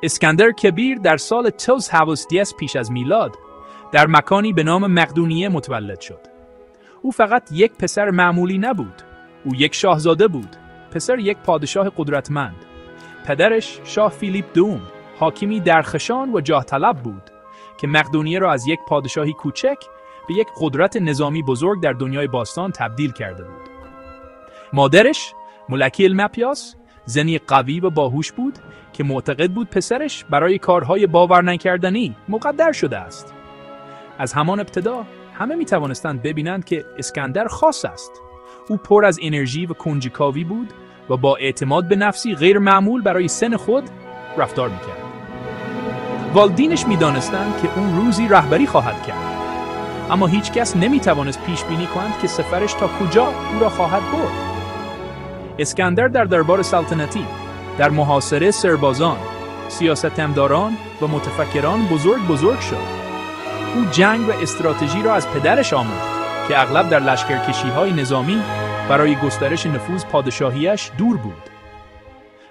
اسکندر کبیر در سال 370 پیش از میلاد در مکانی به نام مقدونیه متولد شد. او فقط یک پسر معمولی نبود. او یک شاهزاده بود، پسر یک پادشاه قدرتمند. پدرش شاه فیلیپ دوم حاکمی درخشان و جاه طلب بود که مقدونیه را از یک پادشاهی کوچک به یک قدرت نظامی بزرگ در دنیای باستان تبدیل کرده بود. مادرش ملکه المپیاس زنی قوی و باهوش بود که معتقد بود پسرش برای کارهای باور نکردنی مقدر شده است. از همان ابتدا همه می توانستند ببینند که اسکندر خاص است. او پر از انرژی و کنجکاوی بود و با اعتماد به نفسی غیر معمول برای سن خود رفتار می کرد. والدینش می دانستند که او روزی رهبری خواهد کرد، اما هیچ کس نمی توانست پیش بینی کند که سفرش تا کجا او را خواهد برد. اسکندر در دربار سلطنتی، در محاصره سربازان، سیاستمداران و متفکران بزرگ شد. او جنگ و استراتژی را از پدرش آموخت که اغلب در لشکرکشی‌های نظامی برای گسترش نفوذ پادشاهیش دور بود.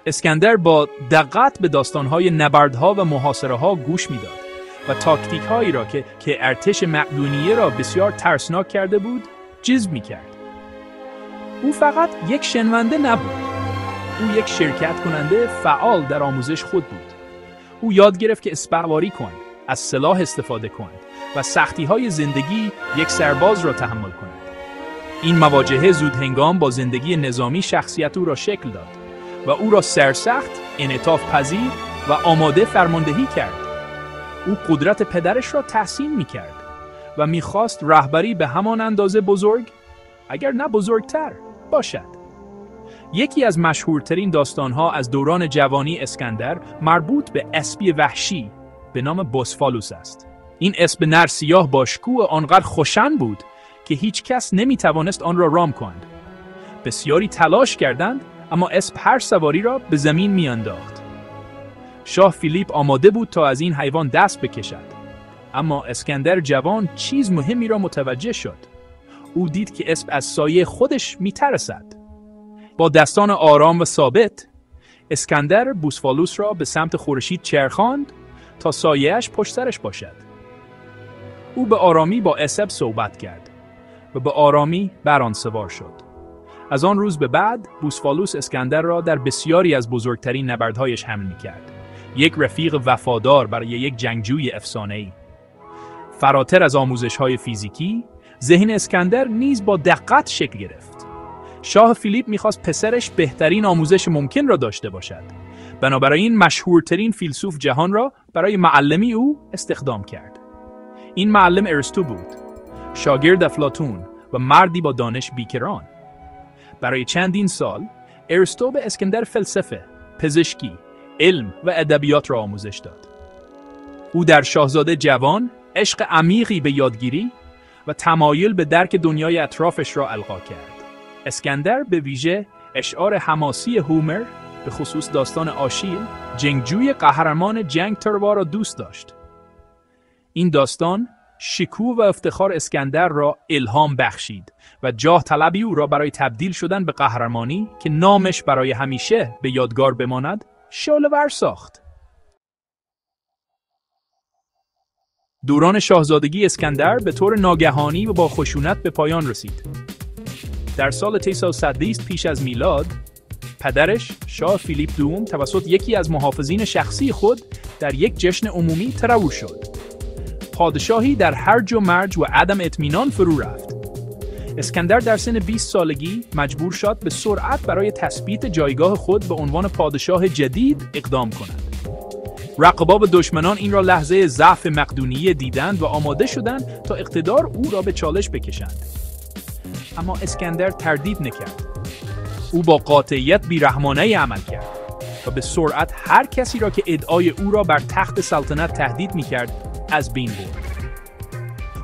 اسکندر با دقت به داستان‌های نبردها و محاصره‌ها گوش می‌داد و تاکتیک‌هایی را که ارتش مقدونیه را بسیار ترسناک کرده بود، جذب می‌کرد. او فقط یک شنونده نبود. او یک شرکت کننده فعال در آموزش خود بود. او یاد گرفت که اسپهواری کند، از سلاح استفاده کند و سختی‌های زندگی یک سرباز را تحمل کند. این مواجهه زود هنگام با زندگی نظامی شخصیت او را شکل داد و او را سرسخت، انعطاف پذیر و آماده فرماندهی کرد. او قدرت پدرش را تحسین می‌کرد و می‌خواست رهبری به همان اندازه بزرگ، اگر نه بزرگتر، باشد. یکی از مشهورترین داستان‌ها از دوران جوانی اسکندر مربوط به اسبی وحشی به نام بوسفالوس است. این اسب نر سیاه با شکوه آنقدر خوشن بود که هیچ کس نمی‌توانست آن را رام کند. بسیاری تلاش کردند، اما اسب هر سواری را به زمین می‌انداخت. شاه فیلیپ آماده بود تا از این حیوان دست بکشد، اما اسکندر جوان چیز مهمی را متوجه شد. او دید که اسب از سایه خودش می‌ترسد. با دستان آرام و ثابت، اسکندر بوسفالوس را به سمت خورشید چرخاند تا سایه‌اش پشت سرش باشد. او به آرامی با اسب صحبت کرد و به آرامی بر آن سوار شد. از آن روز به بعد بوسفالوس اسکندر را در بسیاری از بزرگترین نبردهایش حمل می‌کرد. یک رفیق وفادار برای یک جنگجوی افسانه‌ای. فراتر از آموزش‌های فیزیکی، ذهن اسکندر نیز با دقت شکل گرفت. شاه فیلیپ می‌خواست پسرش بهترین آموزش ممکن را داشته باشد. بنابراین مشهورترین فیلسوف جهان را برای معلمی او استخدام کرد. این معلم ارسطو بود، شاگرد افلاطون و مردی با دانش بیکران. برای چندین سال ارسطو به اسکندر فلسفه، پزشکی، علم و ادبیات را آموزش داد. او در شاهزاده جوان عشق عمیقی به یادگیری و تمایل به درک دنیای اطرافش را القا کرد. اسکندر به ویژه اشعار حماسی هومر، به خصوص داستان آشیل، جنگجوی قهرمان جنگ تروا را دوست داشت. این داستان شکوه و افتخار اسکندر را الهام بخشید و جاه طلبی او را برای تبدیل شدن به قهرمانی که نامش برای همیشه به یادگار بماند، شعله‌ور ساخت. دوران شاهزادگی اسکندر به طور ناگهانی و با خشونت به پایان رسید. در سال 320 پیش از میلاد، پدرش شاه فیلیپ دوم توسط یکی از محافظین شخصی خود در یک جشن عمومی ترور شد. پادشاهی در هرج و مرج و عدم اطمینان فرو رفت. اسکندر در سن 20 سالگی مجبور شد به سرعت برای تثبیت جایگاه خود به عنوان پادشاه جدید اقدام کند. رقبا و دشمنان این را لحظه ضعف مقدونیه دیدند و آماده شدند تا اقتدار او را به چالش بکشند. اما اسکندر تردید نکرد. او با قاطعیت بیرحمانه عمل کرد و به سرعت هر کسی را که ادعای او را بر تخت سلطنت تهدید می‌کرد از بین برد.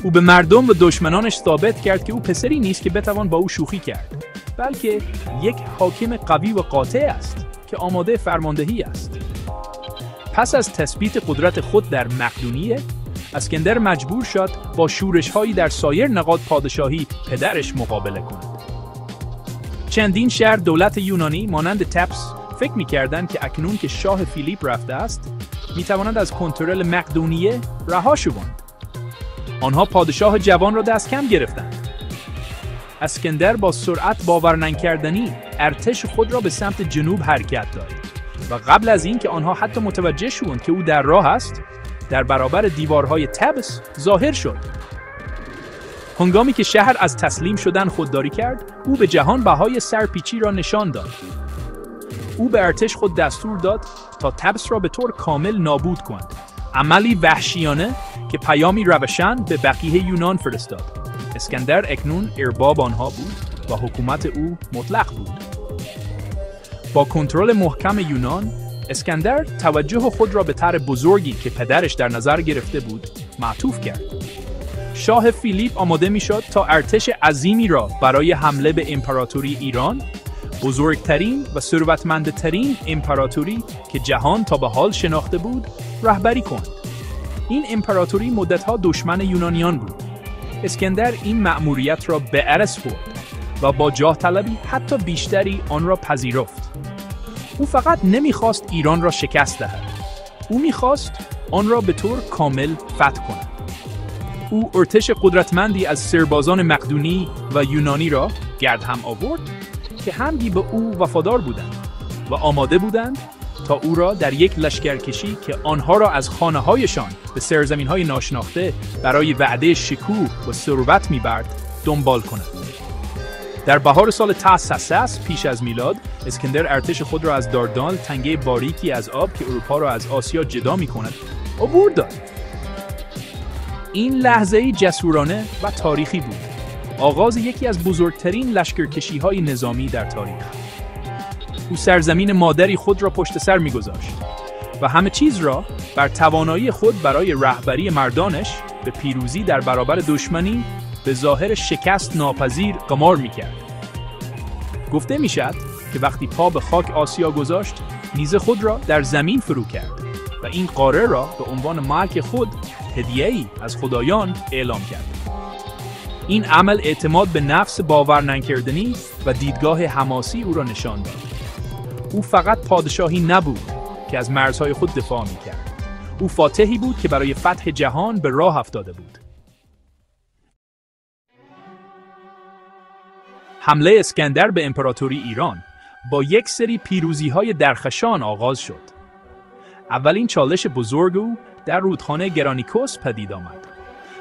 او به مردم و دشمنانش ثابت کرد که او پسری نیست که بتوان با او شوخی کرد، بلکه یک حاکم قوی و قاطع است که آماده فرماندهی است. پس از تثبیت قدرت خود در مقدونیه، اسکندر مجبور شد با شورش‌هایی در سایر نقاط پادشاهی پدرش مقابله کند. چندین شهر دولت یونانی مانند تبس فکر می‌کردند که اکنون که شاه فیلیپ رفته است، میتوانند از کنترل مقدونیه رها شوند. آنها پادشاه جوان را دست کم گرفتند. اسکندر با سرعت باور نکردنی ارتش خود را به سمت جنوب حرکت داد و قبل از اینکه آنها حتی متوجه شوند که او در راه است، در برابر دیوارهای تبس ظاهر شد. هنگامی که شهر از تسلیم شدن خودداری کرد، او به جهان بهای سرپیچی را نشان داد. او به ارتش خود دستور داد تا تبس را به طور کامل نابود کند. عملی وحشیانه که پیامی روشن به بقیه یونان فرستاد. اسکندر اکنون ارباب آنها بود و حکومت او مطلق بود. با کنترل محکم یونان، اسکندر توجه خود را به طرح بزرگی که پدرش در نظر گرفته بود معطوف کرد. شاه فیلیپ آماده میشد تا ارتش عظیمی را برای حمله به امپراتوری ایران، بزرگترین و ثروتمندترین امپراتوری که جهان تا به حال شناخته بود، رهبری کند. این امپراتوری مدتها دشمن یونانیان بود. اسکندر این مأموریت را به عرض برد و با جاه طلبی حتی بیشتری آن را پذیرفت. او فقط نمیخواست ایران را شکست دهد. او میخواست آن را به طور کامل فتح کند. او ارتش قدرتمندی از سربازان مقدونی و یونانی را گرد هم آورد که همگی به او وفادار بودند و آماده بودند تا او را در یک لشکرکشی که آنها را از خانه‌هایشان به سرزمین‌های ناشناخته برای وعده شکوه و ثروت می‌برد دنبال کنند. در بهار سال تاسس پیش از میلاد، اسکندر ارتش خود را از داردان، تنگه باریکی از آب که اروپا را از آسیا جدا می‌کند، عبور داد. این لحظه‌ای جسورانه و تاریخی بود. آغاز یکی از بزرگترین لشکرکشی‌های نظامی در تاریخ. او سرزمین مادری خود را پشت سر می‌گذاشت و همه چیز را بر توانایی خود برای رهبری مردانش به پیروزی در برابر دشمنی به ظاهر شکست ناپذیر قمار می‌کرد. گفته می‌شد که وقتی پا به خاک آسیا گذاشت، نیز خود را در زمین فرو کرد و این قاره را به عنوان ملک خود هدیه‌ای از خدایان اعلام کرد. این عمل اعتماد به نفس باور نکردنی و دیدگاه حماسی او را نشان داد. او فقط پادشاهی نبود که از مرزهای خود دفاع می‌کرد. او فاتحی بود که برای فتح جهان به راه افتاده بود. حمله اسکندر به امپراتوری ایران با یک سری پیروزی‌های درخشان آغاز شد. اولین چالش بزرگ او در رودخانه گرانیکوس پدید آمد،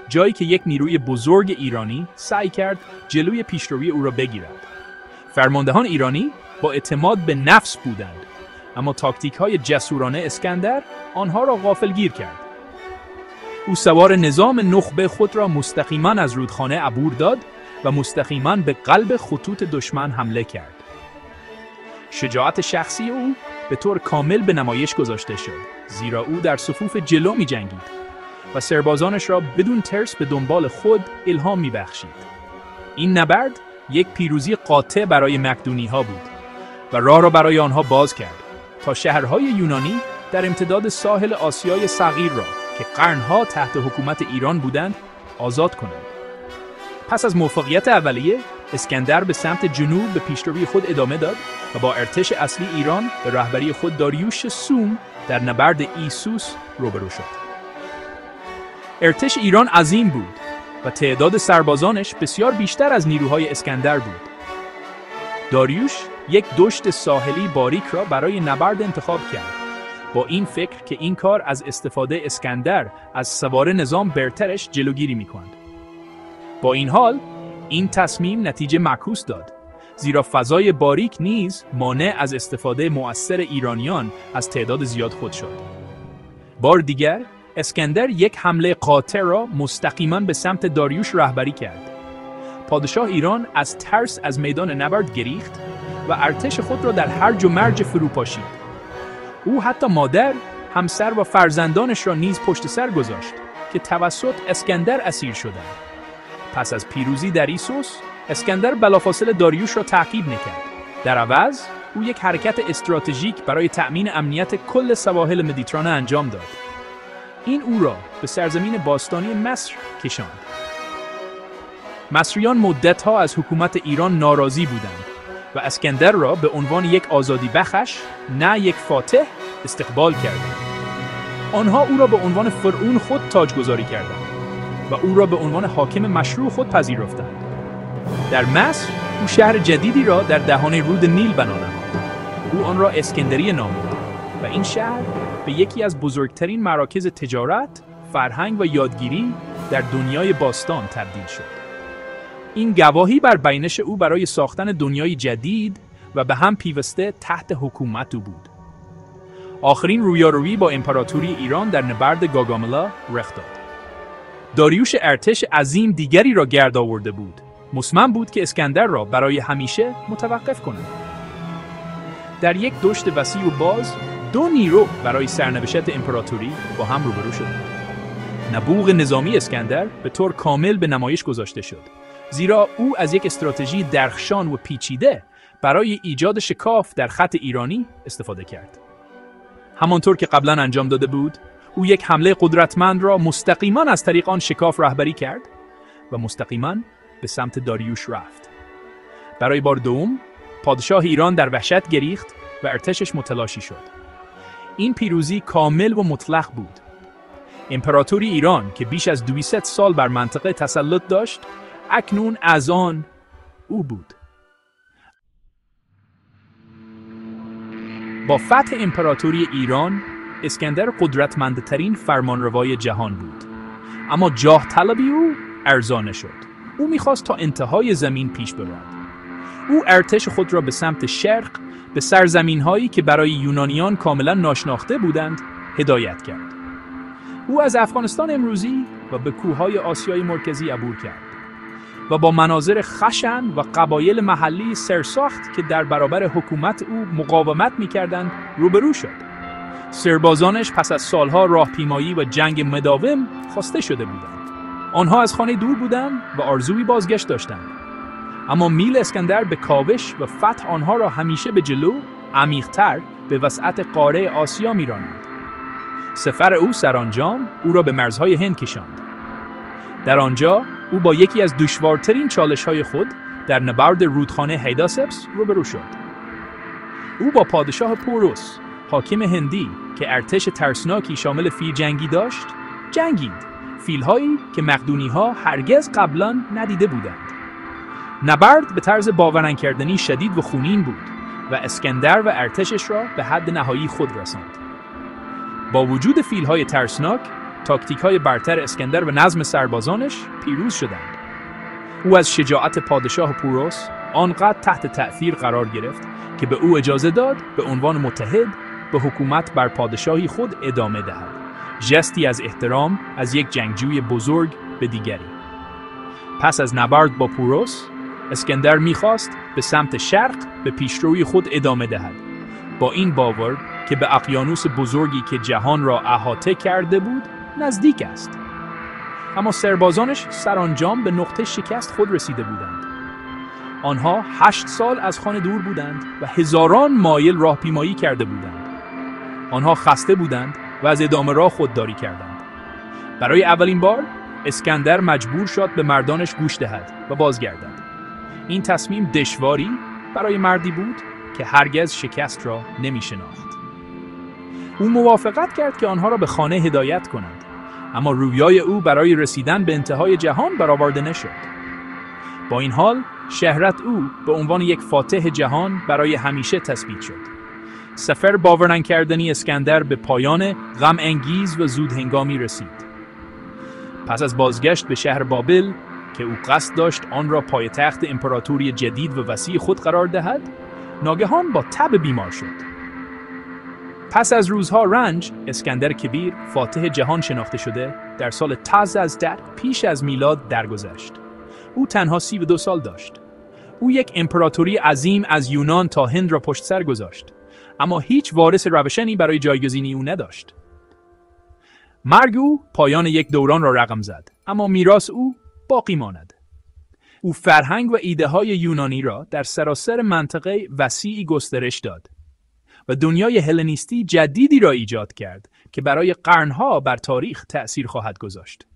جایی که یک نیروی بزرگ ایرانی سعی کرد جلوی پیشروی او را بگیرد. فرماندهان ایرانی با اعتماد به نفس بودند، اما تاکتیک‌های جسورانه اسکندر آنها را غافلگیر کرد. او سوار نظام نخبه خود را مستقیما از رودخانه عبور داد و مستقیما به قلب خطوط دشمن حمله کرد. شجاعت شخصی او به طور کامل به نمایش گذاشته شد، زیرا او در صفوف جلو می جنگید و سربازانش را بدون ترس به دنبال خود الهام می بخشید. این نبرد یک پیروزی قاطع برای مقدونی ها بود و راه را برای آنها باز کرد تا شهرهای یونانی در امتداد ساحل آسیای صغیر را که قرنها تحت حکومت ایران بودند آزاد کنند. پس از موفقیت اولیه، اسکندر به سمت جنوب به پیشروی خود ادامه داد و با ارتش اصلی ایران به رهبری خود داریوش سوم در نبرد ایسوس روبرو شد. ارتش ایران عظیم بود و تعداد سربازانش بسیار بیشتر از نیروهای اسکندر بود. داریوش یک دشت ساحلی باریک را برای نبرد انتخاب کرد، با این فکر که این کار از استفاده اسکندر از سوار نظام برترش جلوگیری می‌کند. با این حال، این تصمیم نتیجه معکوس داد، زیرا فضای باریک نیز مانع از استفاده مؤثر ایرانیان از تعداد زیاد خود شد. بار دیگر، اسکندر یک حمله قاطع را مستقیما به سمت داریوش رهبری کرد. پادشاه ایران از ترس از میدان نبرد گریخت و ارتش خود را در هرج و مرج فرو پاشید. او حتی مادر، همسر و فرزندانش را نیز پشت سر گذاشت که توسط اسکندر اسیر شدند. پس از پیروزی در ایسوس، اسکندر بلافاصله داریوش را تعقیب نکرد. در عوض، او یک حرکت استراتژیک برای تأمین امنیت کل سواحل مدیترانه انجام داد. این او را به سرزمین باستانی مصر کشاند. مصریان مدتها از حکومت ایران ناراضی بودند و اسکندر را به عنوان یک آزادی بخش، نه یک فاتح، استقبال کردند. آنها او را به عنوان فرعون خود تاجگذاری کردند و او را به عنوان حاکم مشروع خود پذیرفتند. در مصر او شهر جدیدی را در دهان رود نیل بنا نهاد. او آن را اسکندریه نامید و این شهر به یکی از بزرگترین مراکز تجارت، فرهنگ و یادگیری در دنیای باستان تبدیل شد. این گواهی بر بینش او برای ساختن دنیای جدید و به هم پیوسته تحت حکومت او بود. آخرین رویارویی با امپراتوری ایران در نبرد گاگاملا رخ داد. داریوش ارتش عظیم دیگری را گرد آورده بود. مصمم بود که اسکندر را برای همیشه متوقف کند. در یک دشت وسیع و باز، دو نیرو برای سرنوشت امپراتوری با هم روبرو شدند. نبوغ نظامی اسکندر به طور کامل به نمایش گذاشته شد، زیرا او از یک استراتژی درخشان و پیچیده برای ایجاد شکاف در خط ایرانی استفاده کرد. همانطور که قبلا انجام داده بود، او یک حمله قدرتمند را مستقیما از طریق آن شکاف رهبری کرد و مستقیما به سمت داریوش رفت. برای بار دوم، پادشاه ایران در وحشت گریخت و ارتشش متلاشی شد. این پیروزی کامل و مطلق بود. امپراتوری ایران که بیش از 200 سال بر منطقه تسلط داشت، اکنون از آن او بود. با فتح امپراتوری ایران، اسکندر قدرتمندترین فرمانروای جهان بود. اما جاه طلبی او ارزان شد. او می‌خواست تا انتهای زمین پیش برود. او ارتش خود را به سمت شرق، به سرزمین‌هایی که برای یونانیان کاملا ناشناخته بودند، هدایت کرد. او از افغانستان امروزی و به کوههای آسیای مرکزی عبور کرد و با مناظر خشن و قبایل محلی سرساخت که در برابر حکومت او مقاومت می‌کردند روبرو شد. سربازانش پس از سالها راهپیمایی و جنگ مداوم خسته شده بودند. آنها از خانه دور بودند و آرزوی بازگشت داشتند. اما میل اسکندر به کاوش و فتح آنها را همیشه به جلو، عمیق‌تر به وسعت قاره آسیا می‌راند. سفر او سرانجام او را به مرزهای هند کشاند. در آنجا او با یکی از دشوارترین چالش‌های خود در نبرد رودخانه هیداسپس روبرو شد. او با پادشاه پوروس، حاکم هندی که ارتش ترسناکی شامل فیل جنگی داشت، جنگید. فیل‌هایی که مقدونی‌ها هرگز قبلا ندیده بودند. نبرد به طرز باورنکردنی شدید و خونین بود و اسکندر و ارتشش را به حد نهایی خود رساند. با وجود فیل‌های ترسناک، تاکتیک‌های برتر اسکندر و نظم سربازانش پیروز شدند. او از شجاعت پادشاه پوروس آنقدر تحت تأثیر قرار گرفت که به او اجازه داد به عنوان متحد به حکومت بر پادشاهی خود ادامه دهد. ژستی از احترام از یک جنگجوی بزرگ به دیگری. پس از نبرد با پوروس، اسکندر می‌خواست به سمت شرق به پیشروی خود ادامه دهد، با این باور که به اقیانوس بزرگی که جهان را احاطه کرده بود نزدیک است. اما سربازانش سرانجام به نقطه شکست خود رسیده بودند. آنها 8 سال از خانه دور بودند و هزاران مایل راهپیمایی کرده بودند. آنها خسته بودند و از ادامه راه خودداری کردند. برای اولین بار اسکندر مجبور شد به مردانش گوش دهد و بازگردد. این تصمیم دشواری برای مردی بود که هرگز شکست را نمی شناخت. او موافقت کرد که آنها را به خانه هدایت کند، اما رویای او برای رسیدن به انتهای جهان برآورده نشد. با این حال، شهرت او به عنوان یک فاتح جهان برای همیشه تثبیت شد. سفر باورنکردنی اسکندر به پایان غم انگیز و زود هنگامی رسید. پس از بازگشت به شهر بابل که او قصد داشت آن را پایتخت امپراتوری جدید و وسیع خود قرار دهد، ناگهان با تب بیمار شد. پس از روزها رنج، اسکندر کبیر، فاتح جهان شناخته شده، در سال تازازده پیش از میلاد درگذشت. او تنها 32 سال داشت. او یک امپراتوری عظیم از یونان تا هند را پشت سر گذاشت، اما هیچ وارث روشنی برای جایگزینی او نداشت. مرگ او پایان یک دوران را رقم زد، اما میراث او باقی ماند. او فرهنگ و ایده های یونانی را در سراسر منطقه وسیعی گسترش داد و دنیای هلنیستی جدیدی را ایجاد کرد که برای قرنها بر تاریخ تأثیر خواهد گذاشت.